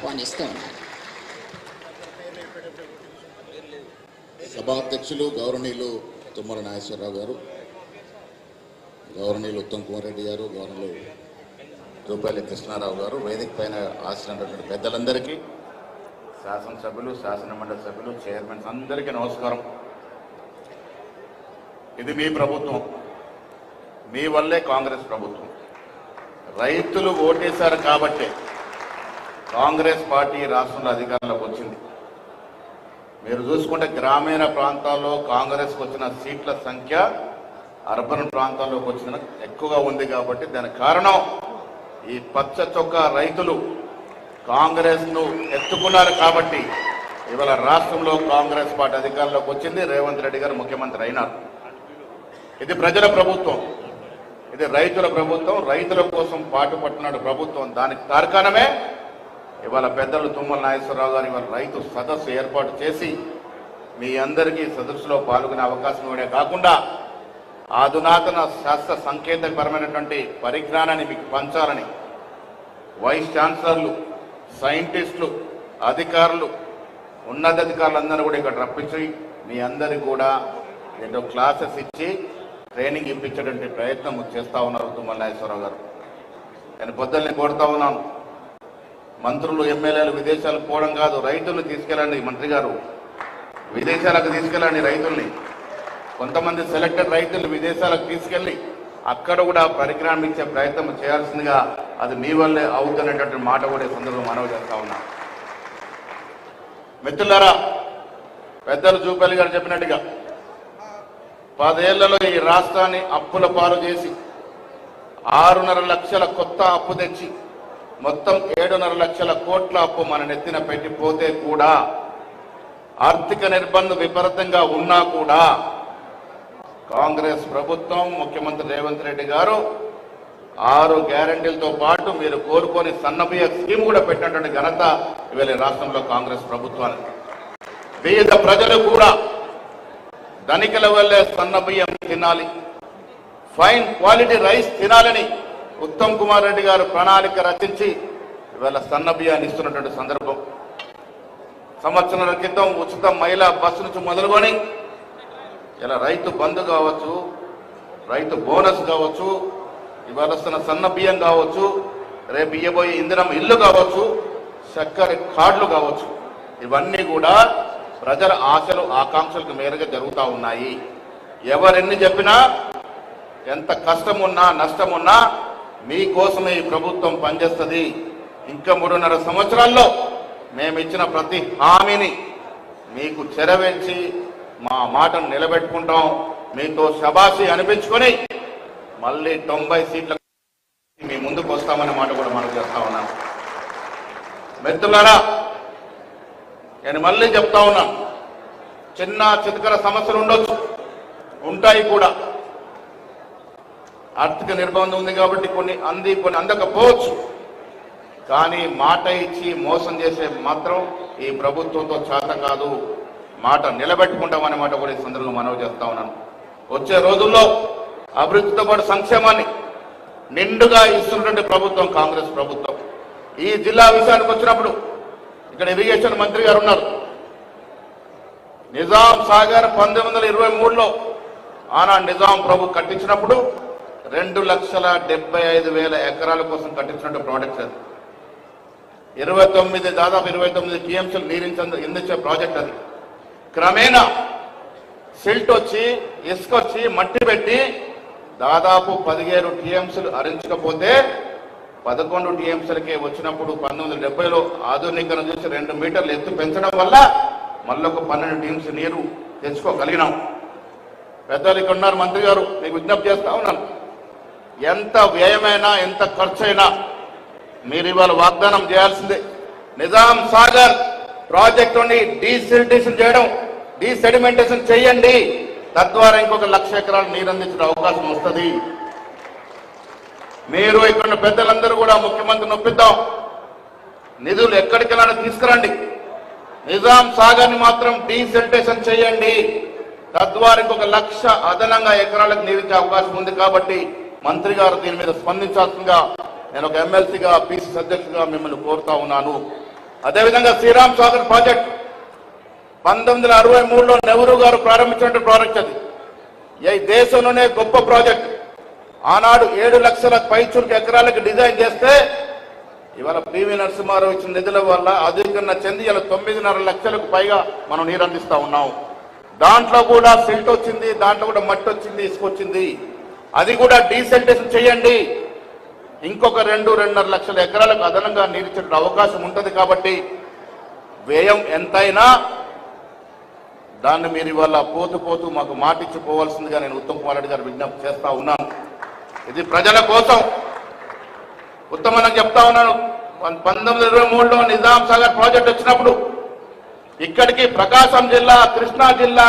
ఆహ్వానిస్తున్నాను. సభాధ్యక్షులు గౌరవనీయులు తుమ్మల నాగేశ్వరరావు గారు, గౌరవనీయులు ఉత్తమ్ కుమార్ రెడ్డి గారు, గౌరవనీయులు జూపల్లి కృష్ణారావు గారు, వేదిక పైన ఆశించినటువంటి పెద్దలందరికీ, శాసనసభ్యులు, శాసనమండలి సభ్యులు, చైర్మన్స్ అందరికీ నమస్కారం. ఇది మీ ప్రభుత్వం, మీ వల్లే కాంగ్రెస్ ప్రభుత్వం. రైతులు ఓటేశారు కాబట్టే కాంగ్రెస్ పార్టీ రాష్ట్రంలో అధికారంలోకి వచ్చింది. మీరు చూసుకుంటే గ్రామీణ ప్రాంతాల్లో కాంగ్రెస్కి వచ్చిన సీట్ల సంఖ్య అర్బన్ ప్రాంతాల్లోకి వచ్చిన ఎక్కువగా ఉంది. కాబట్టి దానికి కారణం ఈ పచ్చ చొక్కా రైతులు కాంగ్రెస్ను ఎత్తుకున్నారు. కాబట్టి ఇవాళ రాష్ట్రంలో కాంగ్రెస్ పార్టీ అధికారంలోకి వచ్చింది. రేవంత్ రెడ్డి గారు ముఖ్యమంత్రి అయినారు. ఇది ప్రజల ప్రభుత్వం, ఇది రైతుల ప్రభుత్వం, రైతుల కోసం పాటుపడుతున్నాడు ప్రభుత్వం. దానికి తార్కాణమే ఇవాళ పెద్దలు తుమ్మల నాగేశ్వరరావు గారు ఇవాళ రైతు సదస్సు ఏర్పాటు చేసి మీ అందరికీ సదస్సులో పాల్గొనే అవకాశం ఇవ్వడే కాకుండా అధునాతన శాస్త్ర సంకేతపరమైనటువంటి పరిజ్ఞానాన్ని మీకు పంచాలని వైస్ ఛాన్సలర్లు, సైంటిస్టులు, అధికారులు, ఉన్నతాధికారులందరూ కూడా ఇక్కడ రప్పించి మీ అందరికీ కూడా ఏదో క్లాసెస్ ఇచ్చి ట్రైనింగ్ ఇప్పించేటువంటి ప్రయత్నం చేస్తూ ఉన్నారు తుమ్మల నాగేశ్వరరావు గారు. నేను పొద్దున్నే కోరుతా ఉన్నాను, మంత్రులు, ఎమ్మెల్యేలు విదేశాలకు పోవడం కాదు, రైతులను తీసుకెళ్ళండి. మంత్రి గారు విదేశాలకు తీసుకెళ్ళండి రైతుల్ని. కొంతమంది సెలెక్టెడ్ రైతులు విదేశాలకు తీసుకెళ్ళి అక్కడ కూడా పరిజ్ఞానం ఇచ్చే ప్రయత్నం చేయాల్సిందిగా అది మీ వల్లే అవుతున్నటువంటి మాట కూడా ఈ సందర్భంలో మనవి చేస్తా ఉన్నా. మిత్రులారా, పెద్దలు జూపల్లి గారు చెప్పినట్టుగా 10 ఏళ్లలో ఈ రాష్ట్రాన్ని అప్పుల పాలు చేసి 6.5 లక్షల కొత్త అప్పు తెచ్చి మొత్తం 7.5 లక్షల కోట్ల అప్పు మన నెత్తిన పెట్టిపోతే కూడా, ఆర్థిక నిర్బంధం విపరీతంగా ఉన్నా కూడా కాంగ్రెస్ ప్రభుత్వం, ముఖ్యమంత్రి రేవంత్ రెడ్డి గారు 6 గ్యారంటీలతో పాటు మీరు కోరుకొని సన్నబియ్య స్కీమ్ కూడా పెట్టినటువంటి ఘనత ఇవాళ రాష్ట్రంలో కాంగ్రెస్ ప్రభుత్వానికి. పేద ప్రజలు కూడా ధనికుల వల్లే సన్నబియ్యం తినాలి, ఫైన్ క్వాలిటీ రైస్ తినాలని ఉత్తమ్ కుమార్ రెడ్డి గారు ప్రణాళిక రచించి ఇవాళ సన్నబియ్యాన్ని ఇస్తున్నటువంటి సందర్భం. సంవత్సరాల క్రితం ఉచిత మహిళా బస్సు నుంచి మొదలుకొని ఇలా రైతు బంధు కావచ్చు, రైతు బోనస్ కావచ్చు, ఇవాళ వస్తున్న సన్నబియ్యం కావచ్చు, రేపు ఇయ్యబోయే ఇంధనం ఇల్లు కావచ్చు, చక్కెర కార్డులు కావచ్చు, ఇవన్నీ కూడా ప్రజల ఆశలు, ఆకాంక్షలకు మేరగా జరుగుతూ ఉన్నాయి. ఎవరెన్ని చెప్పినా, ఎంత కష్టం ఉన్నా, నష్టం ఉన్నా మీకోసమే ఈ ప్రభుత్వం పనిచేస్తుంది. ఇంకా 3.5 సంవత్సరాల్లో మేము ఇచ్చిన ప్రతి హామీని మీకు చెరవేర్చి మా మాటను నిలబెట్టుకుంటాం. మీతో శబాషి అనిపించుకొని మళ్ళీ 90 సీట్ల మీ ముందుకు వస్తామనే మాట కూడా మనం చేస్తా ఉన్నాం. మిత్రులారా, నేను మళ్ళీ చెప్తా ఉన్నాను, చిన్న చితకర సమస్యలు ఉండొచ్చు, ఉంటాయి కూడా. ఆర్థిక నిర్బంధం ఉంది కాబట్టి కొన్ని అందకపోవచ్చు. కానీ మాట ఇచ్చి మోసం చేసే మాత్రం ఈ ప్రభుత్వంతో చేత కాదు. మాట నిలబెట్టుకుంటామనే మాట కూడా ఈ సందర్భంలో మనవి చేస్తా ఉన్నాను. వచ్చే రోజుల్లో అభివృద్ధితో పాటు సంక్షేమాన్ని నిండుగా ఇస్తున్నటువంటి ప్రభుత్వం కాంగ్రెస్ ప్రభుత్వం. ఈ జిల్లా విషయానికి వచ్చినప్పుడు ఇక్కడ ఇరిగేషన్ మంత్రి గారు ఉన్నారు. నిజాం సాగర్ 1923లో ఆనాడు నిజాం ప్రభు కట్టించినప్పుడు 2,75,000 ఎకరాల కోసం కట్టించినట్టు ప్రాజెక్ట్ అది. 29 టీఎంసీలు నీరించే ప్రాజెక్ట్ అది. క్రమేణా సిల్ట్ వచ్చి, ఇసుక వచ్చి, మట్టి పెట్టి దాదాపు 17 టీఎంసీలు అరించకపోతే 11 టీఎంసీలకే వచ్చినప్పుడు 1970లో ఆధునీకరణ చూసి 2 మీటర్లు ఎత్తు పెంచడం వల్ల మళ్ళొక 12 టీఎంసీ నీరు తెచ్చుకోగలిగినాం. పెద్దలు ఇక్కడ ఉన్నారు, మంత్రి గారు, మీకు విజ్ఞప్తి చేస్తా ఉన్నాను, ఎంత వ్యయమైనా, ఎంత ఖర్చు అయినా మీరు ఇవాళ వాగ్దానం చేయాల్సిందే. నిజాం సాగర్ ప్రాజెక్టుని డీసిల్టేషన్ చేయడం, డీసెడిమెంటేషన్ చేయండి. తద్వారా ఇంకొక 1,00,000 ఎకరాలు నీరు అందించే అవకాశం వస్తుంది. మీరు ఇక్కడ పెద్దలందరూ కూడా ముఖ్యమంత్రిని ఒప్పిద్దాం, నిధులు ఎక్కడికెళ్ళాలో తీసుకురండి. నిజాం సాగర్ని మాత్రం డీసిల్టేషన్ చేయండి. తద్వారా ఇంకొక 1,00,000 అదనంగా ఎకరాలకు నీరించే అవకాశం ఉంది. కాబట్టి మంత్రి గారు దీని మీద స్పందించాల్సిందిగా నేను ఒక ఎమ్మెల్సీగా, పిసిసి అధ్యక్షుడిగా మిమ్మల్ని కోరుతా ఉన్నాను. అదేవిధంగా శ్రీరామ్ సాగర్ ప్రాజెక్ట్ 1963లో నెహ్రూ గారు ప్రారంభించిన ప్రాజెక్ట్ అది. ఈ దేశంలోనే గొప్ప ప్రాజెక్ట్. ఆనాడు 7 లక్షల పైచులకు ఎకరాలకు డిజైన్ చేస్తే ఇవాళ పివి నరసింహారావు ఇచ్చిన నిధుల వల్ల అధికంగా చెంది ఇలా 9.5 లక్షలకు పైగా మనం నీరు అందిస్తా ఉన్నాం. దాంట్లో కూడా సిల్ట్ వచ్చింది, దాంట్లో కూడా మట్టి వచ్చింది, ఇసుక వచ్చింది. అది కూడా డీసెల్టేషన్ చేయండి. ఇంకొక 2.5 లక్షల ఎకరాలకు అదనంగా నీరు ఇచ్చే అవకాశం ఉంటుంది. కాబట్టి వ్యయం ఎంతైనా దాన్ని మీరు ఇవాళ పోతూ మాకు మాటిచ్చిపోవాల్సిందిగా నేను ఉత్తమ్ కుమార్ రెడ్డి గారు విజ్ఞప్తి చేస్తా ఉన్నాను. ఇది ప్రజల కోసం. ఉత్తమని చెప్తా ఉన్నాను. 1923లో నిజాం సాగర్ ప్రాజెక్ట్ వచ్చినప్పుడు ఇక్కడికి ప్రకాశం జిల్లా, కృష్ణా జిల్లా,